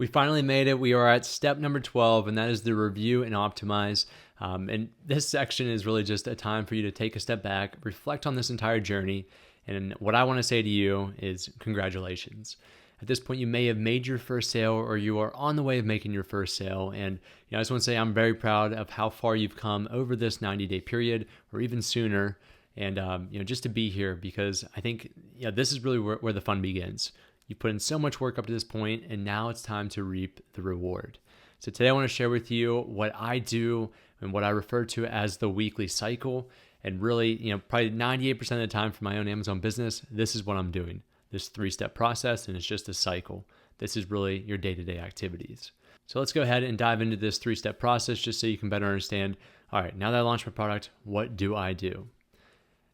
We finally made it. We are at step number 12, and that is the review and optimize. And this section is really just a time for you to take a step back, reflect on this entire journey. And what I want to say to you is congratulations. At this point, you may have made your first sale or you are on the way of making your first sale. And I just want to say I'm very proud of how far you've come over this 90-day period or even sooner. And just to be here, because I think this is really where the fun begins. You put in so much work up to this point, and now it's time to reap the reward. So today I want to share with you what I do and what I refer to as the weekly cycle. And really, probably 98% of the time for my own Amazon business, this is what I'm doing. This 3-step process, and it's just a cycle. This is really your day-to-day activities. So let's go ahead and dive into this 3-step process just so you can better understand, all right, now that I launched my product, what do I do?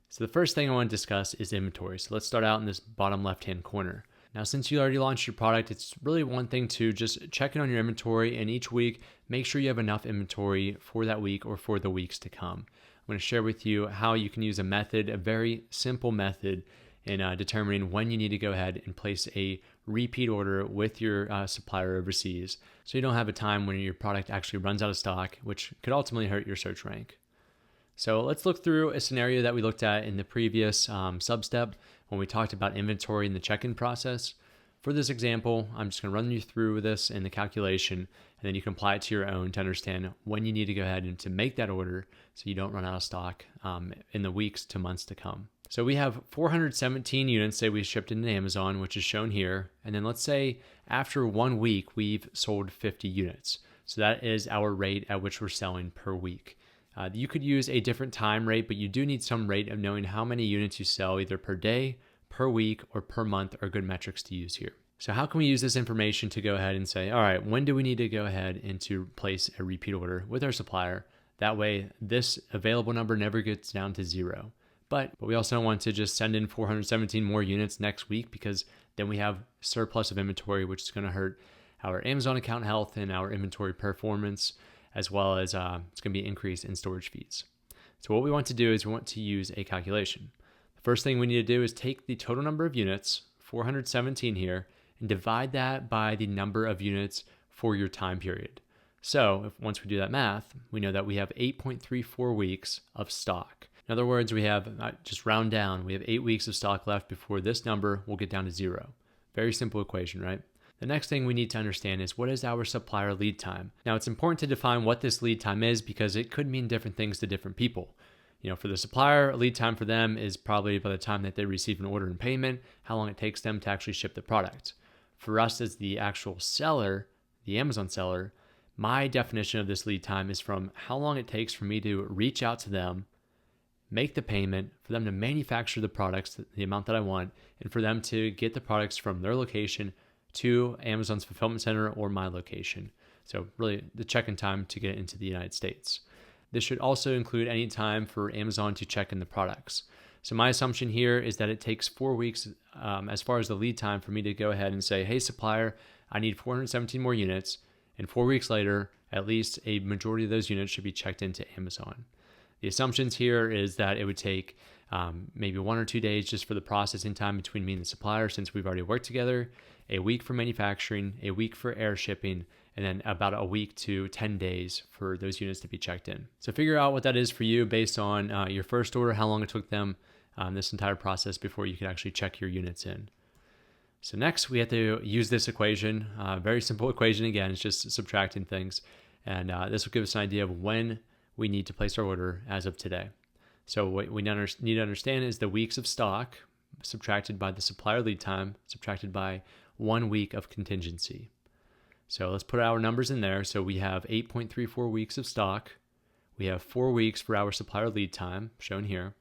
So the first thing I want to discuss is inventory. So let's start out in this bottom left-hand corner. Now, since you already launched your product, it's really one thing to just check in on your inventory, and each week, make sure you have enough inventory for that week or for the weeks to come. I'm going to share with you how you can use a method, a very simple method, in determining when you need to go ahead and place a repeat order with your supplier overseas, so you don't have a time when your product actually runs out of stock, which could ultimately hurt your search rank. So let's look through a scenario that we looked at in the previous sub-step when we talked about inventory and the check-in process. For this example, I'm just going to run you through this in the calculation, and then you can apply it to your own to understand when you need to go ahead and to make that order so you don't run out of stock in the weeks to months to come. So we have 417 units that we shipped into Amazon, which is shown here. And then let's say after 1 week, we've sold 50 units. So that is our rate at which we're selling per week. You could use a different time rate, but you do need some rate of knowing how many units you sell either per day, per week, or per month are good metrics to use here. So how can we use this information to go ahead and say, all right, when do we need to go ahead and to place a repeat order with our supplier? That way, this available number never gets down to 0. But we also don't want to just send in 417 more units next week, because then we have surplus of inventory, which is going to hurt our Amazon account health and our inventory performance, as well as it's going to be an increase in storage fees. So what we want to do is we want to use a calculation. The first thing we need to do is take the total number of units, 417 here, and divide that by the number of units for your time period. So once we do that math, we know that we have 8.34 weeks of stock. In other words, we have, just round down, we have 8 weeks of stock left before this number will get down to 0. Very simple equation, right? The next thing we need to understand is, what is our supplier lead time? Now, it's important to define what this lead time is, because it could mean different things to different people. For the supplier, lead time for them is probably by the time that they receive an order and payment, how long it takes them to actually ship the product. For us as the actual seller, the Amazon seller, my definition of this lead time is from how long it takes for me to reach out to them, make the payment, for them to manufacture the products, the amount that I want, and for them to get the products from their location to Amazon's fulfillment center or my location. So really the check-in time to get it into the United States. This should also include any time for Amazon to check in the products. So my assumption here is that it takes 4 weeks as far as the lead time for me to go ahead and say, hey, supplier, I need 417 more units. And 4 weeks later, at least a majority of those units should be checked into Amazon. The assumptions here is that it would take maybe 1 or 2 days just for the processing time between me and the supplier, since we've already worked together, a week for manufacturing, a week for air shipping, and then about a week to 10 days for those units to be checked in. So figure out what that is for you based on your first order, how long it took them this entire process before you could actually check your units in. So next, we have to use this equation. Very simple equation again, it's just subtracting things. And this will give us an idea of when we need to place our order as of today. So what we need to understand is the weeks of stock subtracted by the supplier lead time, subtracted by 1 week of contingency. So let's put our numbers in there. So we have 8.34 weeks of stock. We have 4 weeks for our supplier lead time, shown here,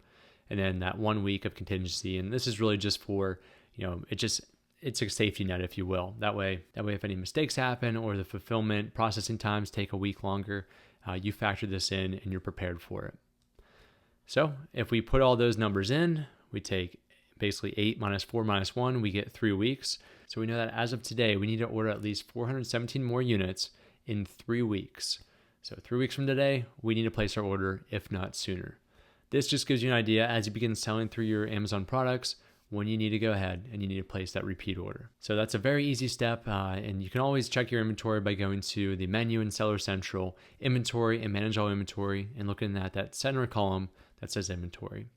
and then that 1 week of contingency. And this is really just for, it's a safety net, if you will. That way, if any mistakes happen or the fulfillment processing times take a week longer, you factor this in and you're prepared for it. So if we put all those numbers in, we take basically 8 minus 4 minus 1, we get 3 weeks. So we know that as of today, we need to order at least 417 more units in 3 weeks. So 3 weeks from today, we need to place our order, if not sooner. This just gives you an idea as you begin selling through your Amazon products, when you need to go ahead and you need to place that repeat order. So that's a very easy step, and you can always check your inventory by going to the menu in Seller Central, Inventory, and Manage All Inventory, and looking at that center column that says Inventory.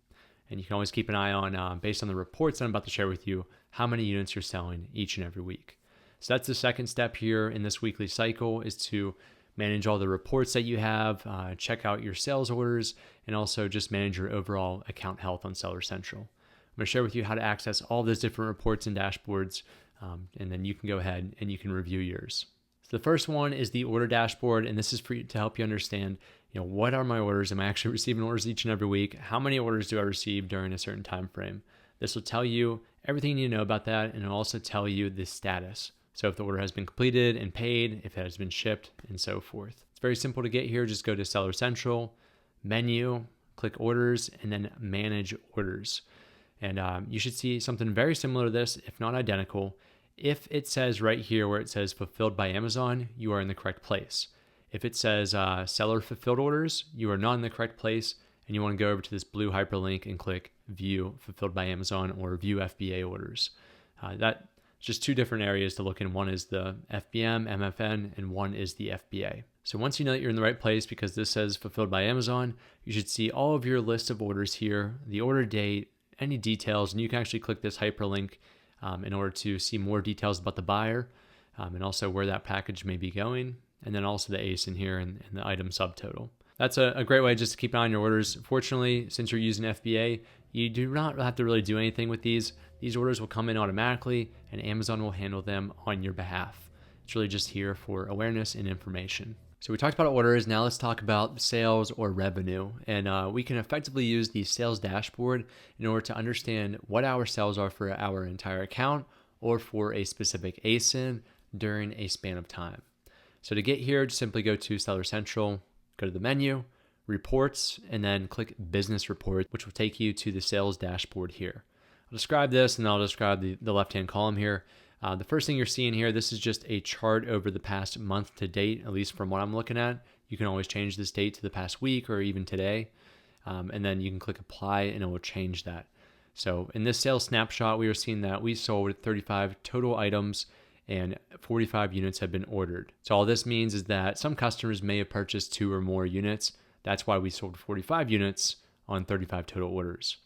And you can always keep an eye on, based on the reports I'm about to share with you, how many units you're selling each and every week. So that's the second step here in this weekly cycle, is to manage all the reports that you have, check out your sales orders, and also just manage your overall account health on Seller Central. I'm going to share with you how to access all those different reports and dashboards, and then you can go ahead and you can review yours. So the first one is the order dashboard, and this is for you to help you understand, what are my orders? Am I actually receiving orders each and every week? How many orders do I receive during a certain time frame? This will tell you everything you need to know about that, and it'll also tell you the status. So if the order has been completed and paid, if it has been shipped, and so forth. It's very simple to get here. Just go to Seller Central, menu, click orders, and then manage orders. And you should see something very similar to this, if not identical. If it says right here where it says fulfilled by Amazon, you are in the correct place. If it says seller fulfilled orders, you are not in the correct place, and you want to go over to this blue hyperlink and click view fulfilled by Amazon or view FBA orders. That's just two different areas to look in. One is the FBM, MFN, and one is the FBA. So once you know that you're in the right place, because this says fulfilled by Amazon, you should see all of your list of orders here, the order date, any details, and you can actually click this hyperlink in order to see more details about the buyer, and also where that package may be going, and then also the ASIN here and the item subtotal. That's a great way just to keep an eye on your orders. Fortunately, since you're using FBA, you do not have to really do anything with these. These orders will come in automatically, and Amazon will handle them on your behalf. It's really just here for awareness and information. So we talked about orders. Now let's talk about sales or revenue. And we can effectively use the sales dashboard in order to understand what our sales are for our entire account or for a specific ASIN during a span of time. So to get here, just simply go to Seller Central, go to the menu, reports, and then click business report, which will take you to the sales dashboard here. I'll describe this, and I'll describe the left-hand column here. The first thing you're seeing here, this is just a chart over the past month to date, at least from what I'm looking at. You can always change this date to the past week or even today. And then you can click apply and it will change that. So in this sales snapshot, we are seeing that we sold 35 total items and 45 units have been ordered. So all this means is that some customers may have purchased 2 or more units. That's why we sold 45 units on 35 total orders.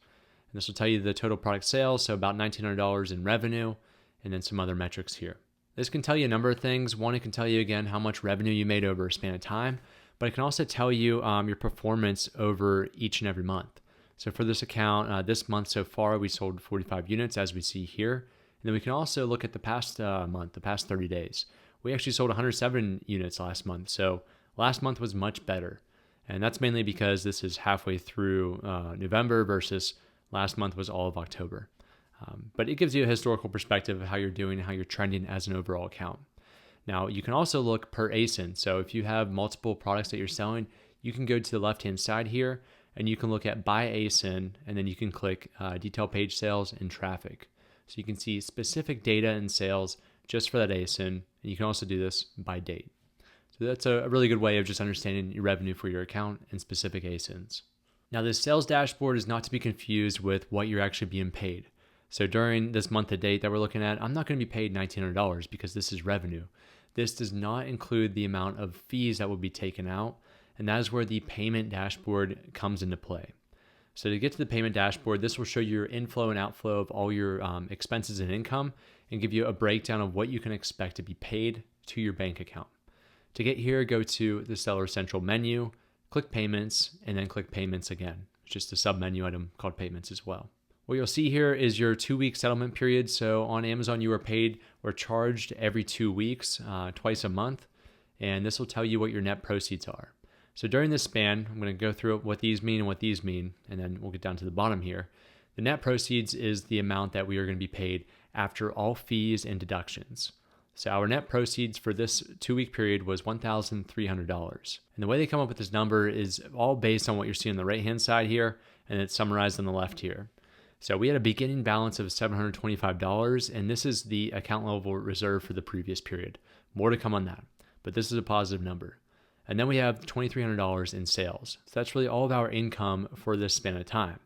And this will tell you the total product sales, so about $1,900 in revenue, and then some other metrics here. This can tell you a number of things. One, it can tell you, again, how much revenue you made over a span of time, but it can also tell you your performance over each and every month. So for this account, this month so far, we sold 45 units, as we see here. And then we can also look at the past month, the past 30 days. We actually sold 107 units last month, so last month was much better. And that's mainly because this is halfway through November versus last month was all of October. But it gives you a historical perspective of how you're doing and how you're trending as an overall account. Now, you can also look per ASIN. So if you have multiple products that you're selling, you can go to the left-hand side here and you can look at by ASIN, and then you can click detail page sales and traffic. So you can see specific data and sales just for that ASIN, and you can also do this by date. So that's a really good way of just understanding your revenue for your account and specific ASINs. Now, this sales dashboard is not to be confused with what you're actually being paid. So during this month to date that we're looking at, I'm not going to be paid $1,900 because this is revenue. This does not include the amount of fees that will be taken out, and that is where the payment dashboard comes into play. So to get to the payment dashboard, this will show you your inflow and outflow of all your expenses and income and give you a breakdown of what you can expect to be paid to your bank account. To get here, go to the Seller Central menu, click Payments, and then click Payments again. It's just a sub-menu item called Payments as well. What you'll see here is your 2-week settlement period. So on Amazon, you are paid or charged every 2 weeks, twice a month, and this will tell you what your net proceeds are. So during this span, I'm going to go through what these mean and what these mean, and then we'll get down to the bottom here. The net proceeds is the amount that we are going to be paid after all fees and deductions. So our net proceeds for this 2-week period was $1,300. And the way they come up with this number is all based on what you're seeing on the right-hand side here, and it's summarized on the left here. So we had a beginning balance of $725, and this is the account level reserve for the previous period. More to come on that, but this is a positive number. And then we have $2,300 in sales. So that's really all of our income for this span of time.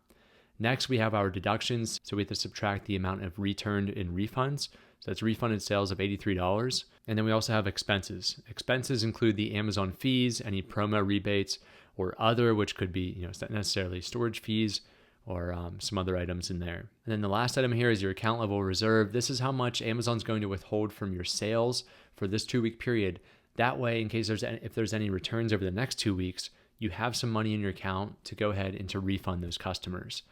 Next, we have our deductions. So we have to subtract the amount of returned in refunds. So that's refunded sales of $83. And then we also have expenses. Expenses include the Amazon fees, any promo rebates, or other, which could be, it's not necessarily storage fees or some other items in there. And then the last item here is your account level reserve. This is how much Amazon's going to withhold from your sales for this 2-week period. That way, in case if there's any returns over the next 2 weeks, you have some money in your account to go ahead and to refund those customers.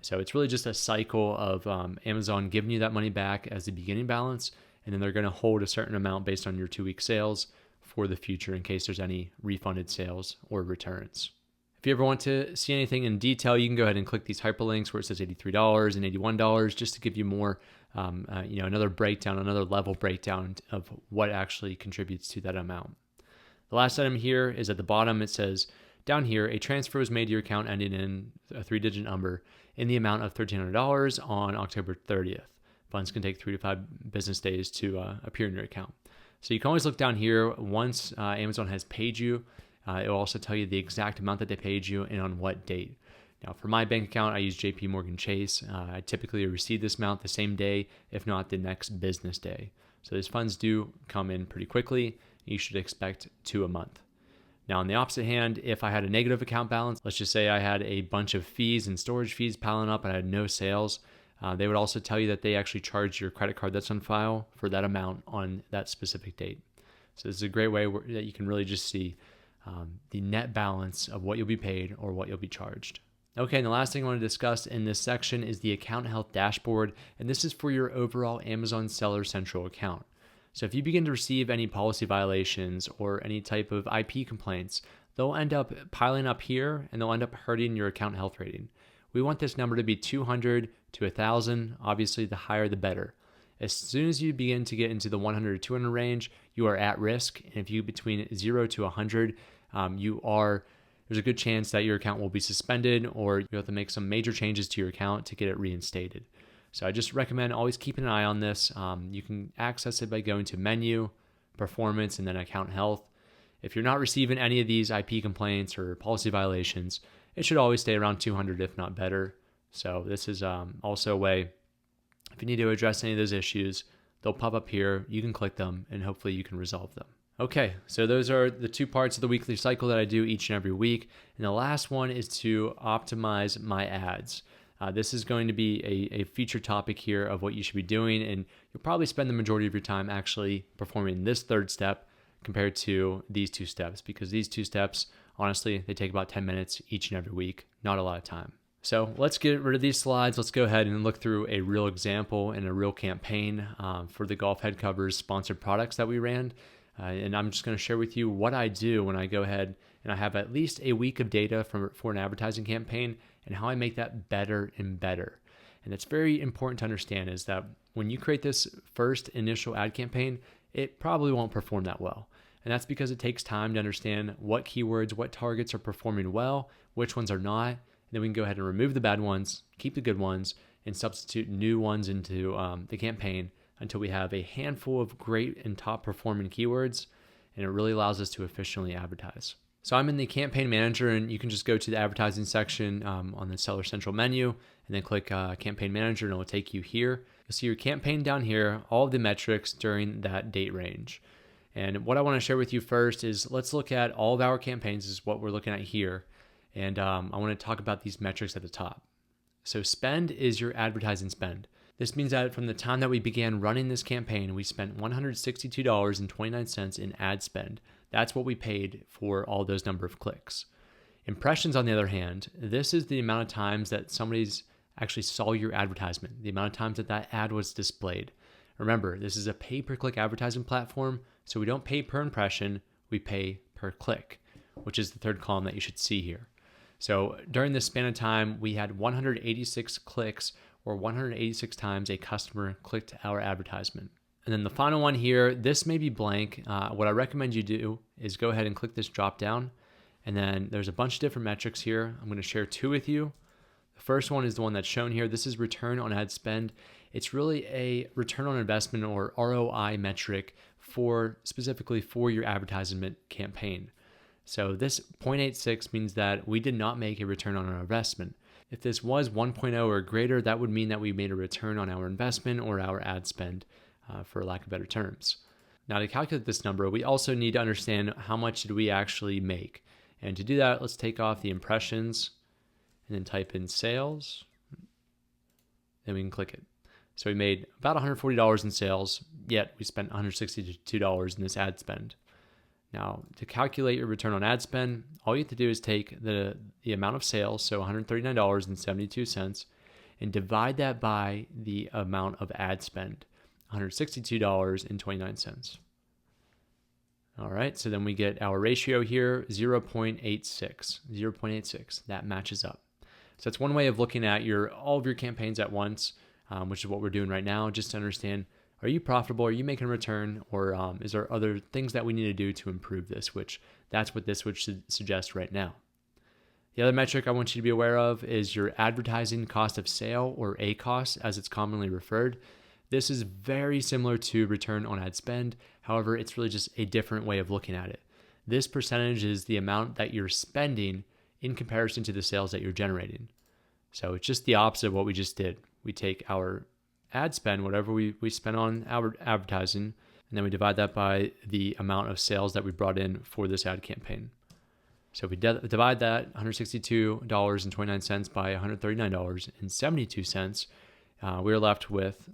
So it's really just a cycle of Amazon giving you that money back as the beginning balance, and then they're going to hold a certain amount based on your 2-week sales for the future in case there's any refunded sales or returns. If you ever want to see anything in detail, you can go ahead and click these hyperlinks where it says $83 and $81 just to give you more, another breakdown, another level breakdown of what actually contributes to that amount. The last item here is at the bottom. It says down here, a transfer was made to your account ending in a 3-digit number in the amount of $1,300 on October 30th. Funds can take 3 to 5 business days to appear in your account. So you can always look down here once Amazon has paid you. It will also tell you the exact amount that they paid you and on what date. Now, for my bank account, I use JP Morgan Chase. I typically receive this amount the same day, if not the next business day. So these funds do come in pretty quickly. You should expect 2 a month. Now, on the opposite hand, if I had a negative account balance, let's just say I had a bunch of fees and storage fees piling up and I had no sales, they would also tell you that they actually charge your credit card that's on file for that amount on that specific date. So this is a great way that you can really just see the net balance of what you'll be paid or what you'll be charged. Okay, and the last thing I want to discuss in this section is the account health dashboard, and this is for your overall Amazon Seller Central account. So if you begin to receive any policy violations or any type of IP complaints, they'll end up piling up here and they'll end up hurting your account health rating. We want this number to be 200 to 1,000. Obviously, the higher the better. As soon as you begin to get into the 100 to 200 range, you are at risk. And if you between 0 to 100, there's a good chance that your account will be suspended or you'll have to make some major changes to your account to get it reinstated. So I just recommend always keeping an eye on this. You can access it by going to Menu, Performance, and then Account Health. If you're not receiving any of these IP complaints or policy violations, it should always stay around 200, if not better. So this is also a way, if you need to address any of those issues, they'll pop up here. You can click them, and hopefully you can resolve them. Okay, so those are the 2 parts of the weekly cycle that I do each and every week. And the last one is to optimize my ads. This is going to be a feature topic here of what you should be doing, and you'll probably spend the majority of your time actually performing this 3rd step compared to these 2 steps, because these 2 steps, honestly, they take about 10 minutes each and every week, not a lot of time. So let's get rid of these slides. Let's go ahead and look through a real example and a real campaign for the Golf Head Covers sponsored products that we ran. And I'm just going to share with you what I do when I go ahead and I have at least a week of data for an advertising campaign and how I make that better and better. And it's very important to understand is that when you create this first initial ad campaign, it probably won't perform that well. And that's because it takes time to understand what keywords, what targets are performing well, which ones are not. And then we can go ahead and remove the bad ones, keep the good ones, and substitute new ones into the campaign until we have a handful of great and top performing keywords, and it really allows us to efficiently advertise. So I'm in the campaign manager, and you can just go to the advertising section on the Seller Central menu and then click campaign manager, and it will take you here. You'll see your campaign down here, all of the metrics during that date range. And what I want to share with you first is let's look at all of our campaigns. This is what we're looking at here. And I want to talk about these metrics at the top. So spend is your advertising spend. This means that from the time that we began running this campaign, we spent $162.29 in ad spend. That's what we paid for all those number of clicks. Impressions, on the other hand, this is the amount of times that somebody's actually saw your advertisement, the amount of times that that ad was displayed. Remember, this is a pay-per-click advertising platform, so we don't pay per impression, we pay per click, which is the 3rd column that you should see here. So during this span of time, we had 186 clicks, or 186 times a customer clicked our advertisement. And then the final one here, this may be blank. What I recommend you do is go ahead and click this drop down. And then there's a bunch of different metrics here. I'm going to share 2 with you. The first one is the one that's shown here. This is return on ad spend. It's really a return on investment or ROI metric specifically for your advertisement campaign. So this 0.86 means that we did not make a return on our investment. If this was 1.0 or greater, that would mean that we made a return on our investment or our ad spend, for lack of better terms. Now, to calculate this number, we also need to understand how much did we actually make. And to do that, let's take off the impressions and then type in sales. Then we can click it. So we made about $140 in sales, yet we spent $162 in this ad spend. Now, to calculate your return on ad spend, all you have to do is take the amount of sales, so $139.72, and divide that by the amount of ad spend, $162.29. All right, so then we get our ratio here, 0.86. That matches up. So that's one way of looking at all of your campaigns at once, which is what we're doing right now, just to understand, are you profitable? Are you making a return? Or is there other things that we need to do to improve this, which that's what this would suggest right now. The other metric I want you to be aware of is your advertising cost of sale, or ACoS as it's commonly referred. This is very similar to return on ad spend. However, it's really just a different way of looking at it. This percentage is the amount that you're spending in comparison to the sales that you're generating. So it's just the opposite of what we just did. We take our ad spend, whatever we spent on our advertising, and then we divide that by the amount of sales that we brought in for this ad campaign. So if we divide that $162.29 by $139.72, we're left with,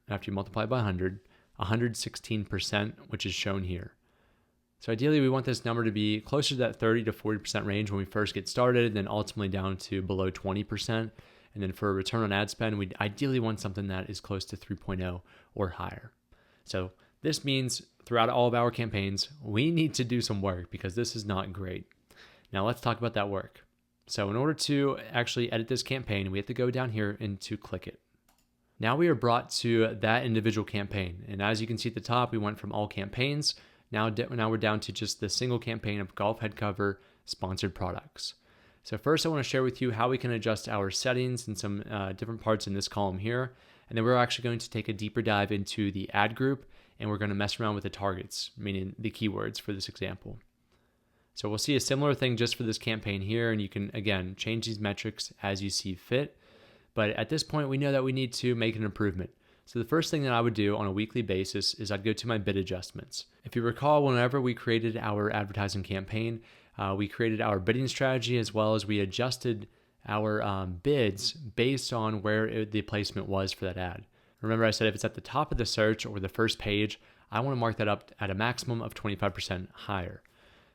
after you multiply by 100, 116%, which is shown here. So ideally, we want this number to be closer to that 30 to 40% range when we first get started, and then ultimately down to below 20%. And then for a return on ad spend, we'd ideally want something that is close to 3.0 or higher. So this means throughout all of our campaigns, we need to do some work because this is not great. Now let's talk about that work. So in order to actually edit this campaign, we have to go down here and to click it. Now we are brought to that individual campaign. And as you can see at the top, we went from all campaigns. Now we're down to just the single campaign of golf head cover sponsored products. So first I want to share with you how we can adjust our settings in some different parts in this column here. And then we're actually going to take a deeper dive into the ad group, and we're going to mess around with the targets, meaning the keywords for this example. So we'll see a similar thing just for this campaign here, and you can, again, change these metrics as you see fit. But at this point, we know that we need to make an improvement. So the first thing that I would do on a weekly basis is I'd go to my bid adjustments. If you recall, whenever we created our advertising campaign, we created our bidding strategy as well as we adjusted our bids based on where the placement was for that ad. Remember I said if it's at the top of the search or the first page, I want to mark that up at a maximum of 25% higher.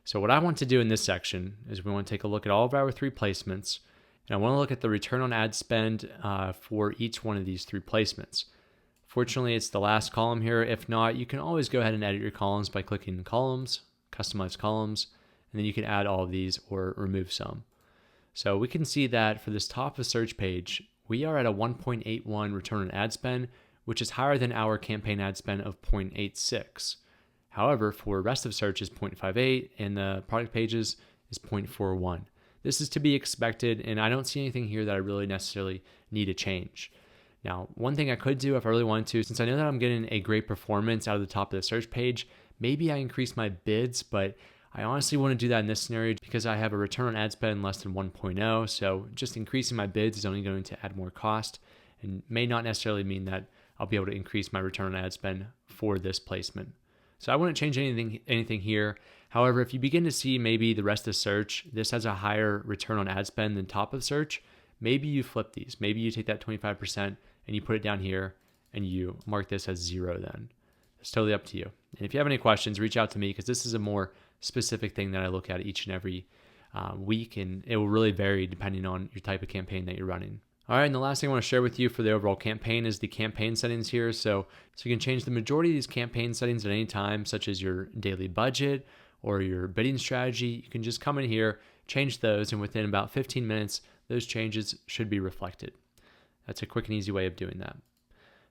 So what I want to do in this section is we want to take a look at all of our 3 placements, and I want to look at the return on ad spend for each one of these 3 placements. Fortunately, it's the last column here. If not, you can always go ahead and edit your columns by clicking columns, customize columns, and then you can add all of these or remove some. So we can see that for this top of search page, we are at a 1.81 return on ad spend, which is higher than our campaign ad spend of 0.86. However, for rest of search is 0.58 and the product pages is 0.41. This is to be expected, and I don't see anything here that I really necessarily need to change. Now, one thing I could do if I really wanted to, since I know that I'm getting a great performance out of the top of the search page, maybe I increase my bids, but I honestly want to do that in this scenario because I have a return on ad spend less than 1.0, so just increasing my bids is only going to add more cost and may not necessarily mean that I'll be able to increase my return on ad spend for this placement. So I wouldn't change anything here. However, if you begin to see maybe the rest of search, this has a higher return on ad spend than top of search, maybe you flip these. Maybe you take that 25% and you put it down here and you mark this as 0 then. It's totally up to you. And if you have any questions, reach out to me because this is a more specific thing that I look at each and every week, and it will really vary depending on your type of campaign that you're running. All right, and the last thing I want to share with you for the overall campaign is the campaign settings here. So you can change the majority of these campaign settings at any time, such as your daily budget or your bidding strategy. You can just come in here, change those, and within about 15 minutes, those changes should be reflected. That's a quick and easy way of doing that.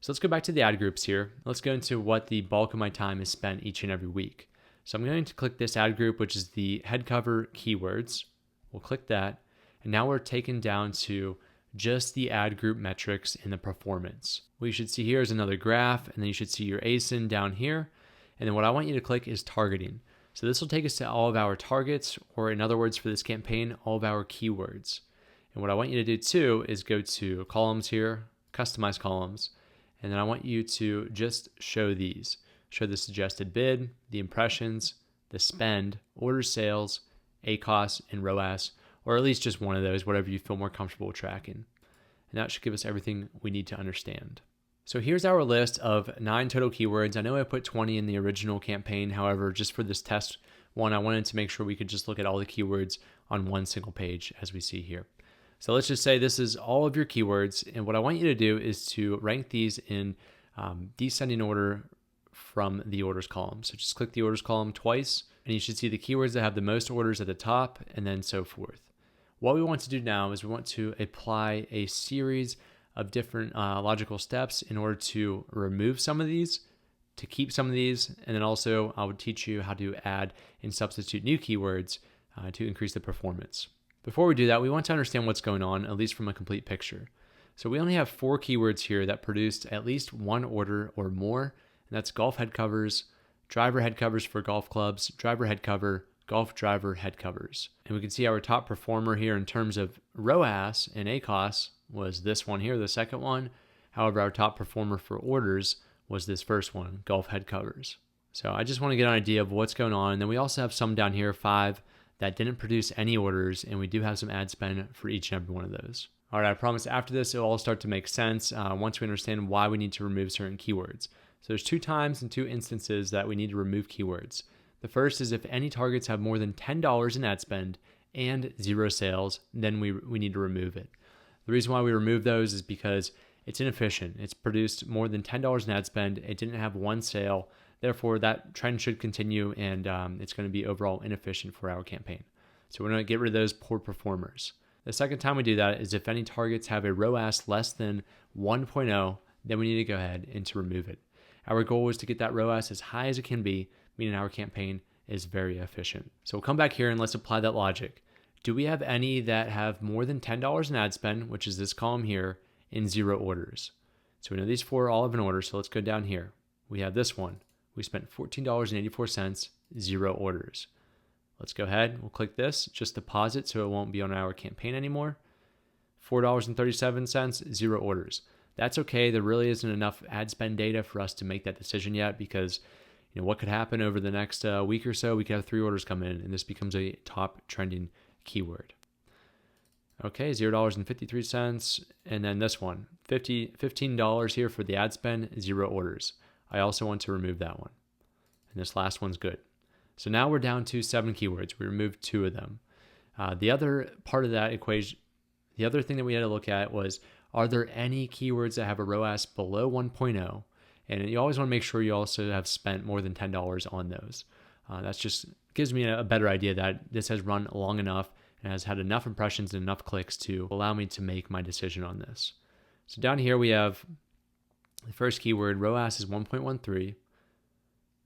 So let's go back to the ad groups here. Let's go into what the bulk of my time is spent each and every week. So I'm going to click this ad group, which is the head cover keywords. We'll click that. And now we're taken down to just the ad group metrics in the performance. What you should see here is another graph, and then you should see your ASIN down here. And then what I want you to click is targeting. So this will take us to all of our targets, or in other words, for this campaign, all of our keywords. And what I want you to do too is go to columns here, customize columns, and then I want you to just show these. Show the suggested bid, the impressions, the spend, order sales, ACOS, and ROAS, or at least just one of those, whatever you feel more comfortable tracking. And that should give us everything we need to understand. So here's our list of 9 total keywords. I know I put 20 in the original campaign. However, just for this test one, I wanted to make sure we could just look at all the keywords on one single page as we see here. So let's just say this is all of your keywords. And what I want you to do is to rank these in descending order from the orders column. So just click the orders column twice, and you should see the keywords that have the most orders at the top, and then so forth. What we want to do now is we want to apply a series of different logical steps in order to remove some of these, to keep some of these, and then also I would teach you how to add and substitute new keywords to increase the performance. Before we do that, we want to understand what's going on, at least from a complete picture. So we only have 4 keywords here that produced at least 1 order or more, and that's golf head covers, driver head covers for golf clubs, driver head cover, golf driver head covers. And we can see our top performer here in terms of ROAS and ACOS was this one here, the second one. However, our top performer for orders was this first one, golf head covers. So I just want to get an idea of what's going on. And then we also have some down here, 5, that didn't produce any orders, and we do have some ad spend for each and every one of those. All right, I promise after this, it'll all start to make sense once we understand why we need to remove certain keywords. So there's 2 times and 2 instances that we need to remove keywords. The first is if any targets have more than $10 in ad spend and 0 sales, then we need to remove it. The reason why we remove those is because it's inefficient. It's produced more than $10 in ad spend. It didn't have 1 sale. Therefore, that trend should continue, and it's going to be overall inefficient for our campaign. So we're going to get rid of those poor performers. The second time we do that is if any targets have a ROAS less than 1.0, then we need to go ahead and to remove it. Our goal is to get that ROAS as high as it can be, meaning our campaign is very efficient. So we'll come back here and let's apply that logic. Do we have any that have more than $10 in ad spend, which is this column here, in 0 orders? So we know these 4 all have an order, so let's go down here. We have this one. We spent $14.84, 0 orders. Let's go ahead. We'll click this, just to pause it so it won't be on our campaign anymore. $4.37, 0 orders. That's okay. There really isn't enough ad spend data for us to make that decision yet because what could happen over the next week or so? We could have 3 orders come in and this becomes a top trending keyword. Okay, $0.53. And then this one, $15 here for the ad spend, 0 orders. I also want to remove that one. And this last one's good. So now we're down to 7 keywords. We removed 2 of them. The other part of that equation, the other thing that we had to look at was, are there any keywords that have a ROAS below 1.0? And you always want to make sure you also have spent more than $10 on those. That's just gives me a better idea that this has run long enough and has had enough impressions and enough clicks to allow me to make my decision on this. So down here we have the first keyword, ROAS is 1.13.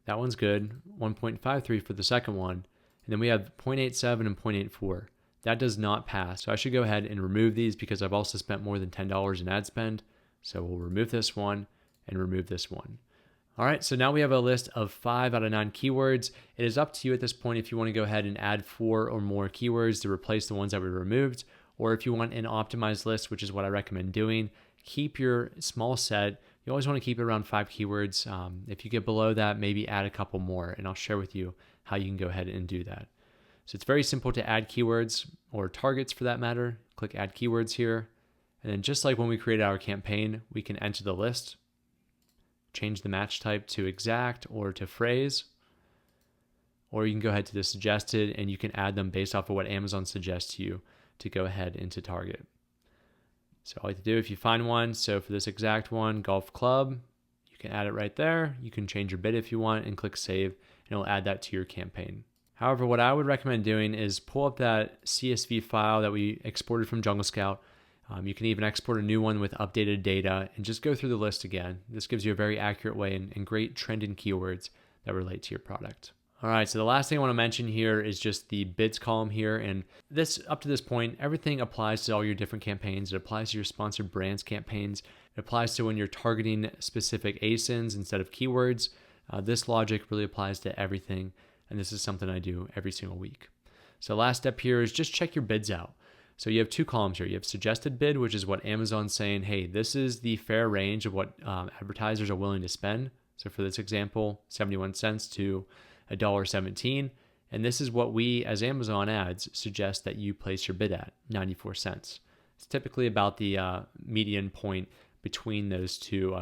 That one's good. 1.53 for the second one. And then we have 0.87 and 0.84. That does not pass. So I should go ahead and remove these because I've also spent more than $10 in ad spend. So we'll remove this one and remove this one. All right, so now we have a list of 5 out of 9 keywords. It is up to you at this point if you want to go ahead and add 4 or more keywords to replace the ones that we removed, or if you want an optimized list, which is what I recommend doing. Keep your small set. You always want to keep it around 5 keywords. If you get below that, maybe add a couple more, and I'll share with you how you can go ahead and do that. So it's very simple to add keywords or targets for that matter. Click Add Keywords here. And then just like when we created our campaign, we can enter the list, change the match type to exact or to phrase, or you can go ahead to the suggested and you can add them based off of what Amazon suggests to you to go ahead into target. So all you have to do if you find one, so for this exact one, golf club, you can add it right there. You can change your bid if you want and click save, and it'll add that to your campaign. However, what I would recommend doing is pull up that CSV file that we exported from Jungle Scout. You can even export a new one with updated data and just go through the list again. This gives you a very accurate way and great trending keywords that relate to your product. All right, so the last thing I want to mention here is just the bids column here. And this, up to this point, everything applies to all your different campaigns. It applies to your sponsored brands campaigns. It applies to when you're targeting specific ASINs instead of keywords. This logic really applies to everything. And this is something I do every single week. So last step here is just check your bids out. So you have two columns here. You have suggested bid, which is what Amazon's saying, hey, this is the fair range of what advertisers are willing to spend. So for this example, 71 cents to $1.17. And this is what we as Amazon ads suggest that you place your bid at, 94 cents. It's typically about the median point between those two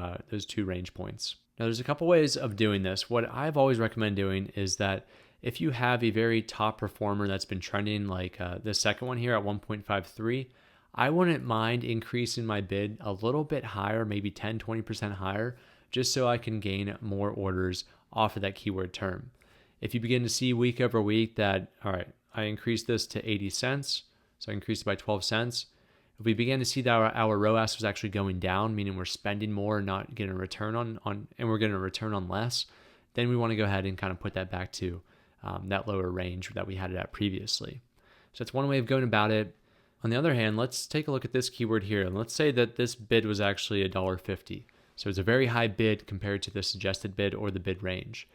range points. Now there's a couple ways of doing this. What I've always recommend doing is that if you have a very top performer that's been trending, like the second one here at 1.53, I wouldn't mind increasing my bid a little bit higher, maybe 10, 20% higher, just so I can gain more orders off of that keyword term. If you begin to see week over week that, all right, I increased this to 80 cents, so I increased it by 12 cents. If we begin to see that our ROAS was actually going down, meaning we're spending more and not getting a return on and we're getting a return on less, then we want to go ahead and kind of put that back to that lower range that we had it at previously. So that's one way of going about it. On the other hand, let's take a look at this keyword here. And let's say that this bid was actually $1.50. So it's a very high bid compared to the suggested bid or the bid range.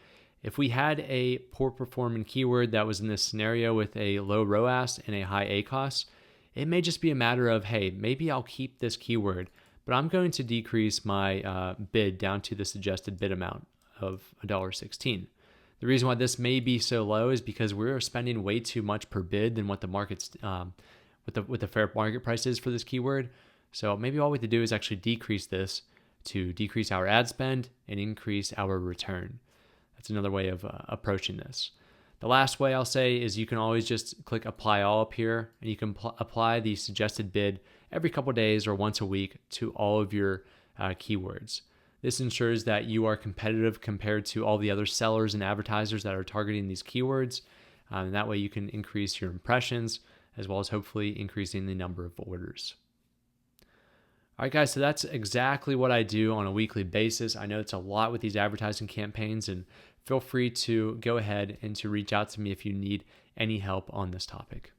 If we had a poor performing keyword that was in this scenario with a low ROAS and a high ACoS, it may just be a matter of, hey, maybe I'll keep this keyword, but I'm going to decrease my bid down to the suggested bid amount of $1.16. The reason why this may be so low is because we're spending way too much per bid than what the market's what the fair market price is for this keyword. So maybe all we have to do is actually decrease this to decrease our ad spend and increase our return. That's another way of approaching this. The last way I'll say is you can always just click apply all up here, and you can apply the suggested bid every couple of days or once a week to all of your keywords. This ensures that you are competitive compared to all the other sellers and advertisers that are targeting these keywords. And that way you can increase your impressions as well as hopefully increasing the number of orders. All right, guys, so that's exactly what I do on a weekly basis. I know it's a lot with these advertising campaigns, and feel free to go ahead and to reach out to me if you need any help on this topic.